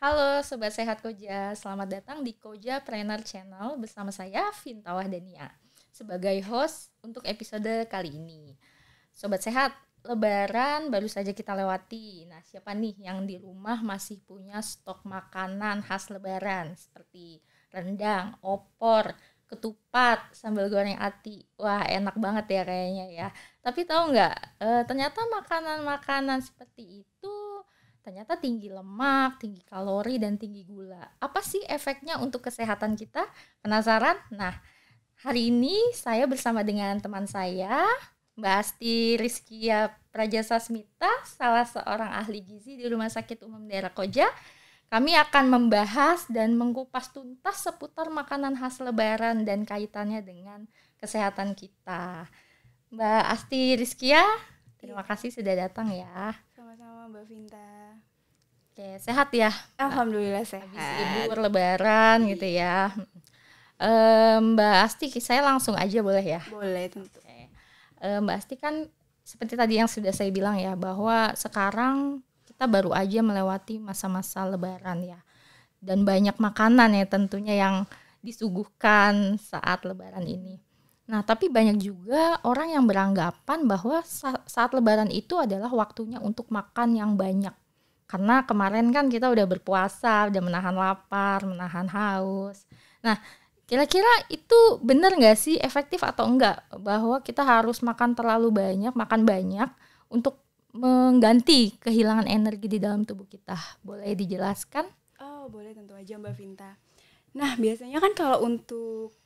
Halo Sobat Sehat Koja, selamat datang di Koja Trainer Channel bersama saya Vinta Wahdania sebagai host untuk episode kali ini. Sobat Sehat, Lebaran baru saja kita lewati. Nah, siapa nih yang di rumah masih punya stok makanan khas Lebaran seperti rendang, opor, ketupat, sambal goreng ati. Wah, enak banget ya kayaknya ya. Tapi tahu nggak, ternyata makanan-makanan seperti itu ternyata tinggi lemak, tinggi kalori, dan tinggi gula. Apa sih efeknya untuk kesehatan kita? Penasaran? Nah, hari ini saya bersama dengan teman saya, Mbak Asti Rizkia Prajasasmita, salah seorang ahli gizi di Rumah Sakit Umum Daerah Koja. Kami akan membahas dan mengupas tuntas seputar makanan khas Lebaran dan kaitannya dengan kesehatan kita. Mbak Asti Rizkia, terima kasih sudah datang ya. Sama-sama Mbak Vinta. Oke, sehat ya? Alhamdulillah sehat. Habis libur Lebaran gitu ya. Mbak Asti, saya langsung aja boleh ya? Boleh tentu. Oke. Mbak Asti kan seperti tadi yang sudah saya bilang ya, bahwa sekarang kita baru aja melewati masa-masa Lebaran ya. Dan banyak makanan ya tentunya yang disuguhkan saat Lebaran ini. Nah, tapi banyak juga orang yang beranggapan bahwa saat Lebaran itu adalah waktunya untuk makan yang banyak. Karena kemarin kan kita udah berpuasa, udah menahan lapar, menahan haus. Nah, kira-kira itu benar nggak sih, efektif atau enggak bahwa kita harus makan terlalu banyak, makan banyak untuk mengganti kehilangan energi di dalam tubuh kita? Boleh dijelaskan? Oh, boleh tentu aja Mbak Vinta. Nah, biasanya kan kalau untuk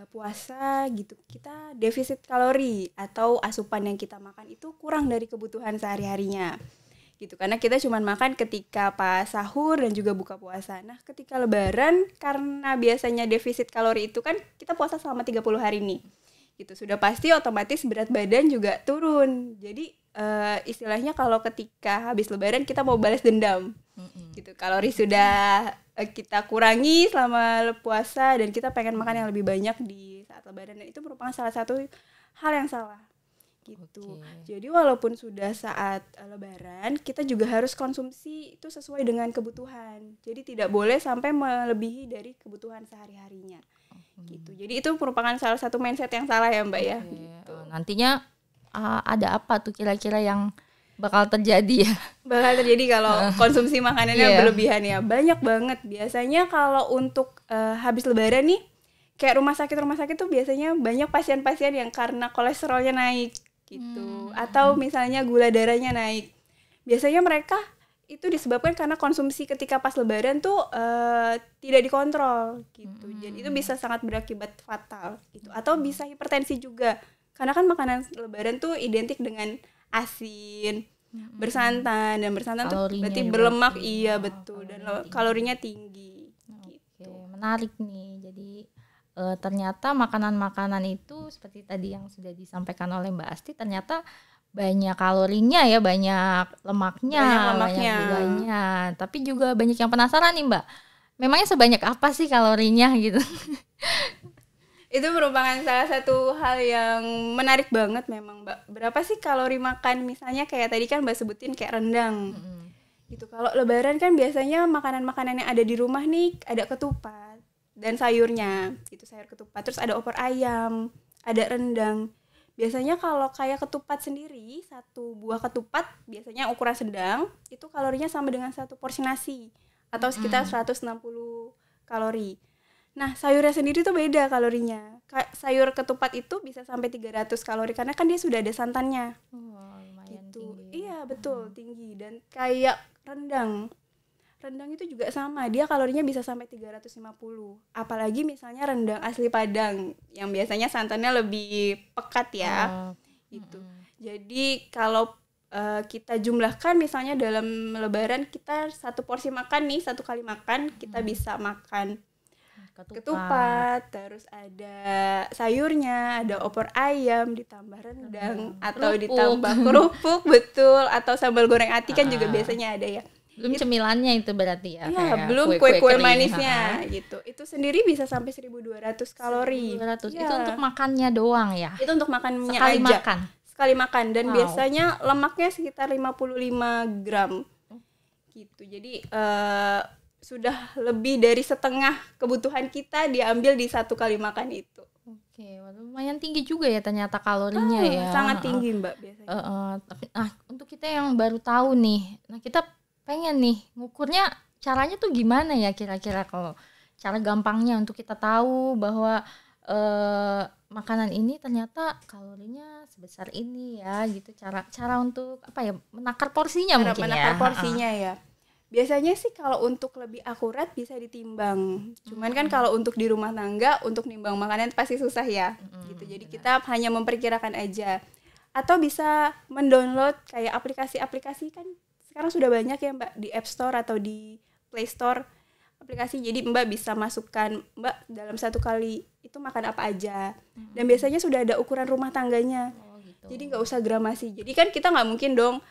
puasa gitu, kita defisit kalori atau asupan yang kita makan itu kurang dari kebutuhan sehari-harinya. Gitu, karena kita cuma makan ketika pas sahur dan juga buka puasa. Nah, ketika Lebaran, karena biasanya defisit kalori itu kan kita puasa selama 30 hari nih. Gitu, sudah pasti otomatis berat badan juga turun. Jadi istilahnya kalau ketika habis Lebaran kita mau balas dendam. Gitu, kalori sudah kita kurangi selama puasa dan kita pengen makan yang lebih banyak di saat Lebaran, dan itu merupakan salah satu hal yang salah. Gitu. Jadi walaupun sudah saat Lebaran, kita juga harus konsumsi itu sesuai dengan kebutuhan. Jadi tidak boleh sampai melebihi dari kebutuhan sehari-harinya. Gitu. Jadi itu merupakan salah satu mindset yang salah ya Mbak ya. Gitu. Nantinya ada apa tuh kira-kira yang bakal terjadi ya? Bakal terjadi kalau konsumsi makanannya berlebihan ya. Banyak banget. Biasanya kalau untuk habis Lebaran nih, kayak rumah sakit tuh biasanya banyak pasien-pasien yang karena kolesterolnya naik gitu, atau misalnya gula darahnya naik. Biasanya mereka itu disebabkan karena konsumsi ketika pas Lebaran tuh tidak dikontrol gitu. Jadi itu bisa sangat berakibat fatal gitu, atau bisa hipertensi juga. Karena kan makanan Lebaran tuh identik dengan asin, bersantan, dan bersantan tuh berarti berlemak, iya betul, dan kalorinya tinggi. Gitu. Menarik nih. Jadi ternyata makanan-makanan itu seperti tadi yang sudah disampaikan oleh Mbak Asti, ternyata banyak kalorinya ya, banyak lemaknya, banyak gulanya. Tapi juga banyak yang penasaran nih Mbak, memangnya sebanyak apa sih kalorinya gitu? Itu merupakan salah satu hal yang menarik banget memang Mbak. Berapa sih kalori makan, misalnya kayak tadi kan Mbak sebutin kayak rendang. Gitu. Kalau Lebaran kan biasanya makanan-makanan yang ada di rumah nih ada ketupat dan sayurnya, itu sayur ketupat, terus ada opor ayam, ada rendang. Biasanya kalau kayak ketupat sendiri, satu buah ketupat biasanya ukuran sedang, itu kalorinya sama dengan satu porsi nasi atau sekitar 160 kalori. Nah, sayurnya sendiri tuh beda kalorinya. Sayur ketupat itu bisa sampai 300 kalori karena kan dia sudah ada santannya. Lumayan gitu. Tinggi. Iya, betul, tinggi. Dan kayak rendang itu juga sama, dia kalorinya bisa sampai 350. Apalagi misalnya rendang asli Padang yang biasanya santannya lebih pekat ya. Gitu. Jadi kalau kita jumlahkan misalnya dalam Lebaran, kita satu porsi makan nih, satu kali makan kita bisa makan ketupat, terus ada sayurnya, ada opor ayam, ditambah rendang, atau ditambah kerupuk, betul, atau sambal goreng ati kan juga biasanya ada ya. Belum cemilannya itu berarti ya? Iya, belum kue-kue manisnya gitu. Itu sendiri bisa sampai 1.200 kalori. 1.200 itu untuk makannya doang ya? Itu untuk makannya sekali aja. Sekali makan. Dan biasanya lemaknya sekitar 55 gram. Gitu. Jadi sudah lebih dari setengah kebutuhan kita diambil di satu kali makan itu. Oke, lumayan tinggi juga ya ternyata kalorinya ya. Sangat tinggi Mbak biasanya. Tapi untuk kita yang baru tahu nih, nah kita pengen nih ngukurnya caranya tuh gimana ya kira-kira, kalau cara gampangnya untuk kita tahu bahwa makanan ini ternyata kalorinya sebesar ini ya gitu, cara untuk apa ya, menakar porsinya mungkin menakar porsinya ya. Biasanya sih kalau untuk lebih akurat bisa ditimbang. Cuman kan kalau untuk di rumah tangga untuk nimbang makanan pasti susah ya. Gitu. Jadi kita hanya memperkirakan aja. Atau bisa mendownload kayak aplikasi-aplikasi, kan sekarang sudah banyak ya Mbak di App Store atau di Play Store aplikasi. Jadi Mbak bisa masukkan Mbak dalam satu kali itu makan apa aja. Dan biasanya sudah ada ukuran rumah tangganya. Gitu. Jadi nggak usah gramasi. Jadi kan kita nggak mungkin dong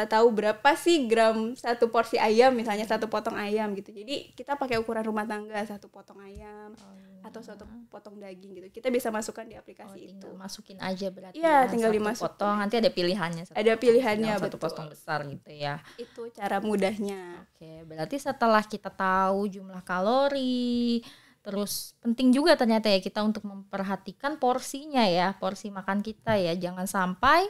tahu berapa sih gram satu porsi ayam, misalnya satu potong ayam gitu. Jadi kita pakai ukuran rumah tangga, satu potong ayam atau satu potong daging gitu. Kita bisa masukkan di aplikasi itu. Masukin aja berarti. Iya, tinggal dimasukin. Potong, nanti ada pilihannya. Ada pilihannya, satu potong besar gitu ya. Itu cara mudahnya. Oke, berarti setelah kita tahu jumlah kalori, terus penting juga ternyata ya kita untuk memperhatikan porsinya ya, porsi makan kita ya, jangan sampai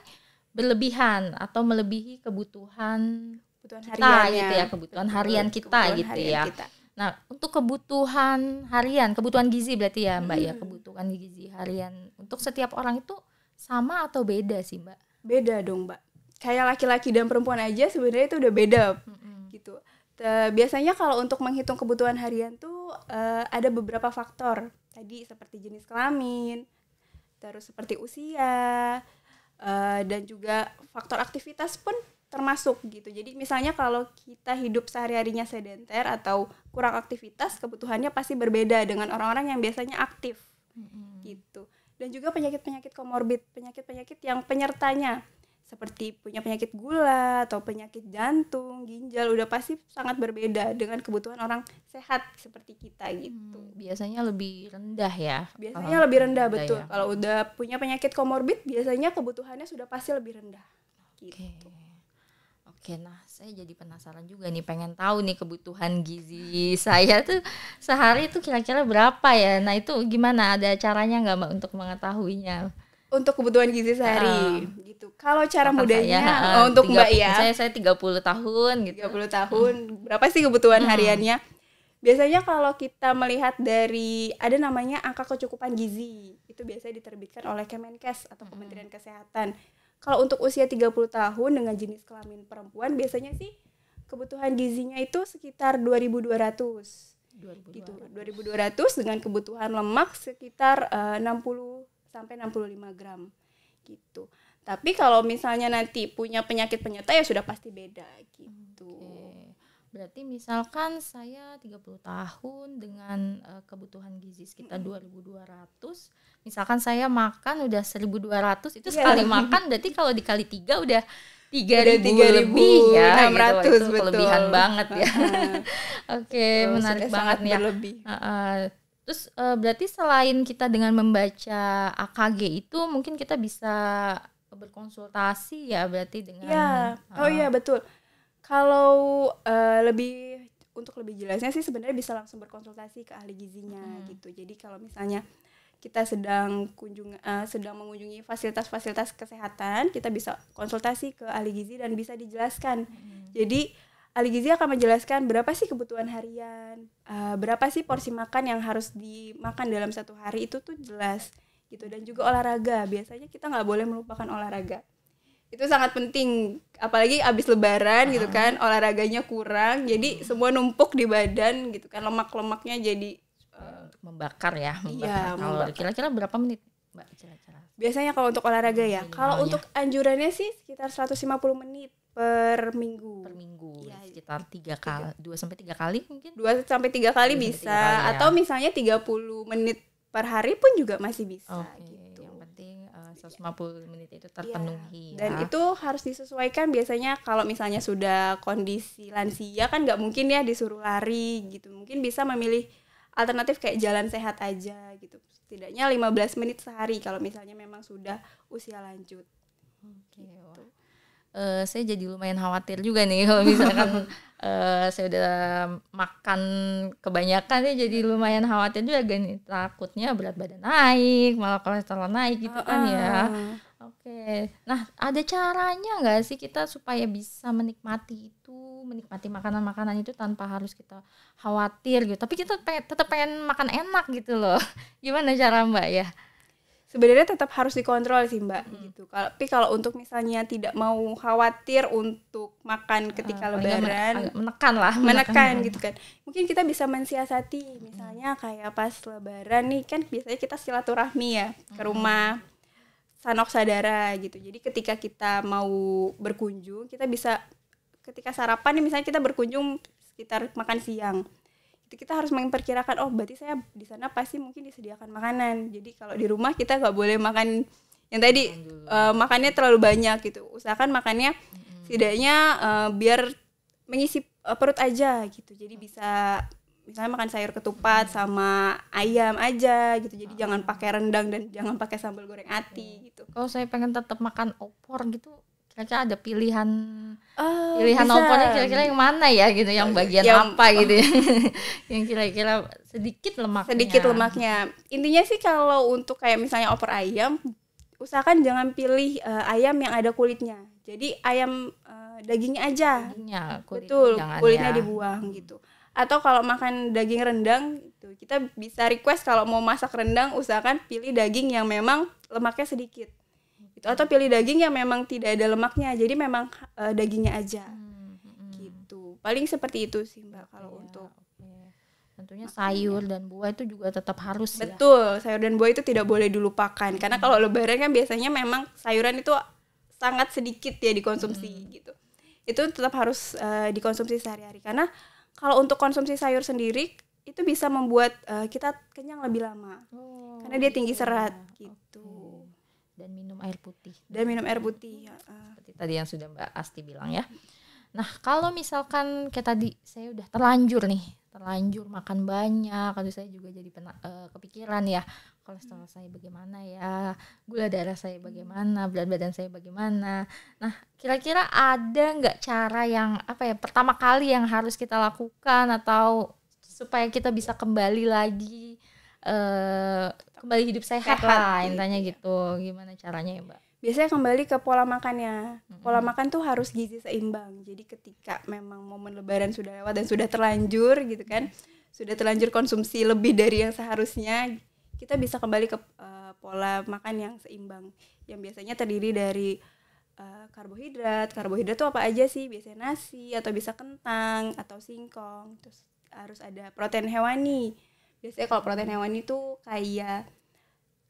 berlebihan atau melebihi kebutuhan kita gitu ya, kebutuhan harian kita gitu ya. Nah, untuk kebutuhan harian, kebutuhan gizi berarti ya Mbak ya, kebutuhan gizi harian untuk setiap orang itu sama atau beda sih Mbak? Beda dong Mbak. Kayak laki-laki dan perempuan aja sebenarnya itu udah beda gitu. Biasanya kalau untuk menghitung kebutuhan harian tuh ada beberapa faktor. Tadi seperti jenis kelamin, terus seperti usia, dan juga faktor aktivitas pun termasuk gitu. Jadi misalnya kalau kita hidup sehari-harinya sedentar atau kurang aktivitas, kebutuhannya pasti berbeda dengan orang-orang yang biasanya aktif gitu. Dan juga penyakit-penyakit komorbid, penyakit-penyakit yang penyertanya seperti punya penyakit gula atau penyakit jantung, ginjal, udah pasti sangat berbeda dengan kebutuhan orang sehat seperti kita gitu. Biasanya lebih rendah ya? Biasanya lebih rendah, betul. Ya. Kalau udah punya penyakit komorbid, biasanya kebutuhannya sudah pasti lebih rendah. Gitu. Oke, nah saya jadi penasaran juga nih, pengen tahu nih kebutuhan gizi saya tuh sehari tuh kira-kira berapa ya? Nah itu gimana? Ada caranya nggak Mbak untuk mengetahuinya? Untuk kebutuhan gizi sehari gitu. Kalau cara mudahnya untuk Mbak ya. Saya 30 tahun gitu. 30 tahun. Berapa sih kebutuhan hariannya? Biasanya kalau kita melihat dari ada namanya angka kecukupan gizi. Itu biasanya diterbitkan oleh Kemenkes atau Kementerian Kesehatan. Kalau untuk usia 30 tahun dengan jenis kelamin perempuan biasanya sih kebutuhan gizinya itu sekitar 2.200. Gitu. 2.200 dengan kebutuhan lemak sekitar 60 sampai 65 gram gitu. Tapi kalau misalnya nanti punya penyakit penyerta ya sudah pasti beda gitu. Berarti misalkan saya 30 tahun dengan kebutuhan gizi sekitar 2.200, misalkan saya makan udah 1.200, itu sekali makan berarti kalau dikali 3 udah 3.000 lebih ya, 600 gitu. Itu kelebihan banget ya. Oke, menarik banget nih ya. Terus berarti selain kita dengan membaca AKG itu mungkin kita bisa berkonsultasi ya berarti dengan iya betul. Kalau untuk lebih jelasnya sih sebenarnya bisa langsung berkonsultasi ke ahli gizinya gitu. Jadi kalau misalnya kita sedang mengunjungi fasilitas-fasilitas kesehatan, kita bisa konsultasi ke ahli gizi dan bisa dijelaskan. Jadi ahli gizi akan menjelaskan berapa sih kebutuhan harian, berapa sih porsi makan yang harus dimakan dalam satu hari, itu tuh jelas gitu. Dan juga olahraga, biasanya kita nggak boleh melupakan olahraga. Itu sangat penting, apalagi abis lebaran gitu kan, olahraganya kurang, jadi semua numpuk di badan gitu kan, lemak-lemaknya jadi untuk membakar ya. Kalau kira-kira berapa menit Mbak kira-kira? Biasanya kalau untuk olahraga ya, kalau untuk anjurannya sih sekitar 150 menit per minggu. Ya, sekitar 3 kali, 2 sampai 3 kali mungkin. 2 sampai 3 kali bisa, atau misalnya 30 menit per hari pun juga masih bisa gitu. Yang penting 150 menit itu terpenuhi Dan itu harus disesuaikan, biasanya kalau misalnya sudah kondisi lansia kan nggak mungkin ya disuruh lari gitu. Mungkin bisa memilih alternatif kayak jalan sehat aja gitu. Setidaknya 15 menit sehari kalau misalnya memang sudah usia lanjut. Saya jadi lumayan khawatir juga nih kalau misalkan saya udah makan kebanyakan ya, jadi lumayan khawatir juga nih, takutnya berat badan naik, malah kolesterol naik gitu kan ya. Oke, nah ada caranya nggak sih kita supaya bisa menikmati makanan-makanan itu tanpa harus kita khawatir gitu, tapi kita tetap pengen makan enak gitu loh. Gimana cara Mbak ya? Sebenarnya tetap harus dikontrol sih Mbak gitu. Tapi kalau untuk misalnya tidak mau khawatir untuk makan ketika lebaran, agak menekan lah, menekan gitu kan. Mungkin kita bisa mensiasati, misalnya kayak pas lebaran nih kan biasanya kita silaturahmi ya ke rumah sanok saudara gitu. Jadi ketika kita mau berkunjung, kita bisa ketika sarapan nih misalnya kita berkunjung sekitar makan siang. Kita harus memperkirakan, oh berarti saya di sana pasti mungkin disediakan makanan. Jadi kalau di rumah kita nggak boleh makan yang tadi makannya terlalu banyak gitu. Usahakan makannya setidaknya biar mengisi perut aja gitu. Jadi bisa misalnya makan sayur ketupat sama ayam aja gitu. Jadi jangan pakai rendang dan jangan pakai sambal goreng ati gitu. Kalau saya pengen tetap makan opor gitu, kira-kira ada pilihan bisa. opornya kira-kira yang mana ya gitu, yang bagian apa gitu ya, yang kira-kira sedikit lemaknya. Intinya sih kalau untuk kayak misalnya opor ayam, usahakan jangan pilih ayam yang ada kulitnya. Jadi ayam dagingnya aja. Betul, kulitnya dibuang gitu. Atau kalau makan daging rendang itu kita bisa request kalau mau masak rendang usahakan pilih daging yang memang lemaknya sedikit. Atau pilih daging yang memang tidak ada lemaknya, jadi memang dagingnya aja gitu. Paling seperti itu sih Mbak kalau untuk tentunya sayur dan buah itu juga tetap harus. Betul, sayur dan buah itu tidak boleh dilupakan karena kalau lebaran kan biasanya memang sayuran itu sangat sedikit ya dikonsumsi gitu. Itu tetap harus dikonsumsi sehari-hari karena kalau untuk konsumsi sayur sendiri itu bisa membuat kita kenyang lebih lama karena dia tinggi serat gitu. Dan minum air putih. Ya. Seperti tadi yang sudah Mbak Asti bilang ya. Nah kalau misalkan kayak tadi saya udah terlanjur makan banyak, kalau saya juga jadi kepikiran ya, kolesterol saya bagaimana ya, gula darah saya bagaimana, berat badan saya bagaimana. Nah kira-kira ada nggak cara yang pertama kali yang harus kita lakukan atau supaya kita bisa kembali lagi kembali hidup sehat lah intinya gitu. Gimana caranya ya Mbak? Biasanya kembali ke pola makannya. Pola makan tuh harus gizi seimbang. Jadi ketika memang momen lebaran sudah lewat dan sudah terlanjur gitu kan, sudah terlanjur konsumsi lebih dari yang seharusnya, kita bisa kembali ke pola makan yang seimbang, yang biasanya terdiri dari karbohidrat. Karbohidrat tuh apa aja sih? Biasanya nasi atau bisa kentang atau singkong. Terus harus ada protein hewani. Biasanya kalau protein hewani itu kayak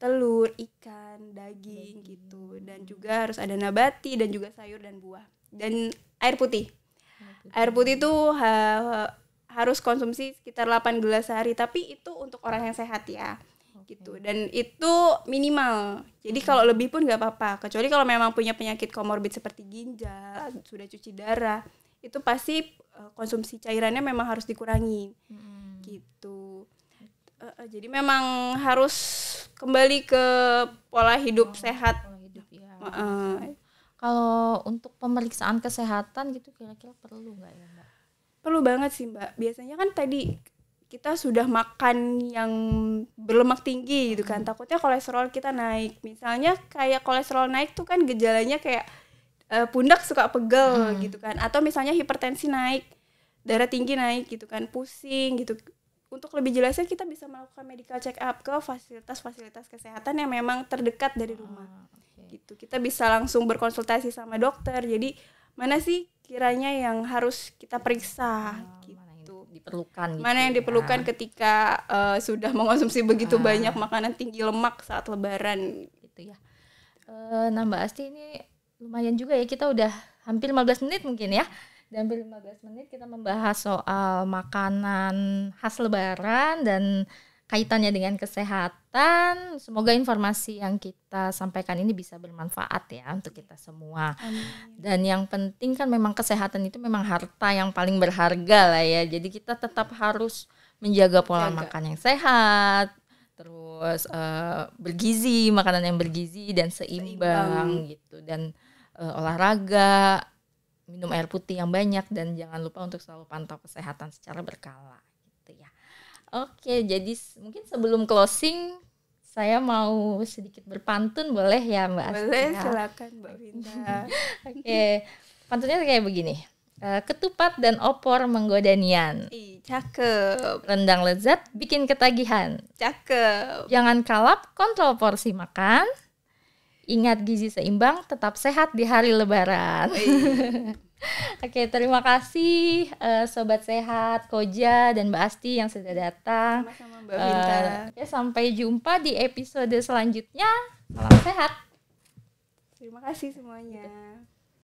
telur, ikan, daging gitu. Dan juga harus ada nabati dan juga sayur dan buah. Dan air putih. Air putih itu harus konsumsi sekitar 8 gelas sehari. Tapi itu untuk orang yang sehat ya. Gitu. Dan itu minimal. Jadi kalau lebih pun gak apa-apa. Kecuali kalau memang punya penyakit komorbid seperti ginjal, sudah cuci darah. Itu pasti konsumsi cairannya memang harus dikurangi. Gitu. Jadi memang harus kembali ke pola hidup sehat. Kalau untuk pemeriksaan kesehatan gitu kira-kira perlu nggak ya Mbak? Perlu banget sih Mbak. Biasanya kan tadi kita sudah makan yang berlemak tinggi gitu kan. Takutnya kolesterol kita naik. Misalnya kayak kolesterol naik tuh kan gejalanya kayak pundak suka pegel gitu kan. Atau misalnya hipertensi naik, darah tinggi naik gitu kan, pusing gitu. Untuk lebih jelasnya kita bisa melakukan medical check up ke fasilitas-fasilitas kesehatan yang memang terdekat dari rumah. Gitu. Kita bisa langsung berkonsultasi sama dokter. Jadi mana sih kiranya yang harus kita periksa gitu. Mana yang diperlukan ketika sudah mengkonsumsi begitu banyak makanan tinggi lemak saat lebaran gitu ya. Nah Mbak Asti ini lumayan juga ya, kita udah hampir 15 menit mungkin ya. Dan hampir 15 menit kita membahas soal makanan khas lebaran dan kaitannya dengan kesehatan. Semoga informasi yang kita sampaikan ini bisa bermanfaat ya untuk kita semua. Amin. Dan yang penting kan memang kesehatan itu memang harta yang paling berharga lah ya. Jadi kita tetap harus menjaga pola makan yang sehat, terus bergizi, makanan yang bergizi dan seimbang gitu, dan olahraga. minum air putih yang banyak dan jangan lupa untuk selalu pantau kesehatan secara berkala gitu ya. Oke, jadi mungkin sebelum closing saya mau sedikit berpantun, boleh ya Mbak Asti? Boleh, Ya? silakan Mbak Vinta. Oke, pantunnya kayak begini. Ketupat dan opor menggoda nian. Ih, cakep. Rendang lezat bikin ketagihan. Cakep. Jangan kalap, kontrol porsi makan. Ingat gizi seimbang, tetap sehat di hari lebaran. Oke, terima kasih Sobat Sehat, Koja dan Mbak Asti yang sudah datang. Sama-sama Mbak Vinta. Ya, sampai jumpa di episode selanjutnya. Salam sehat. Terima kasih semuanya.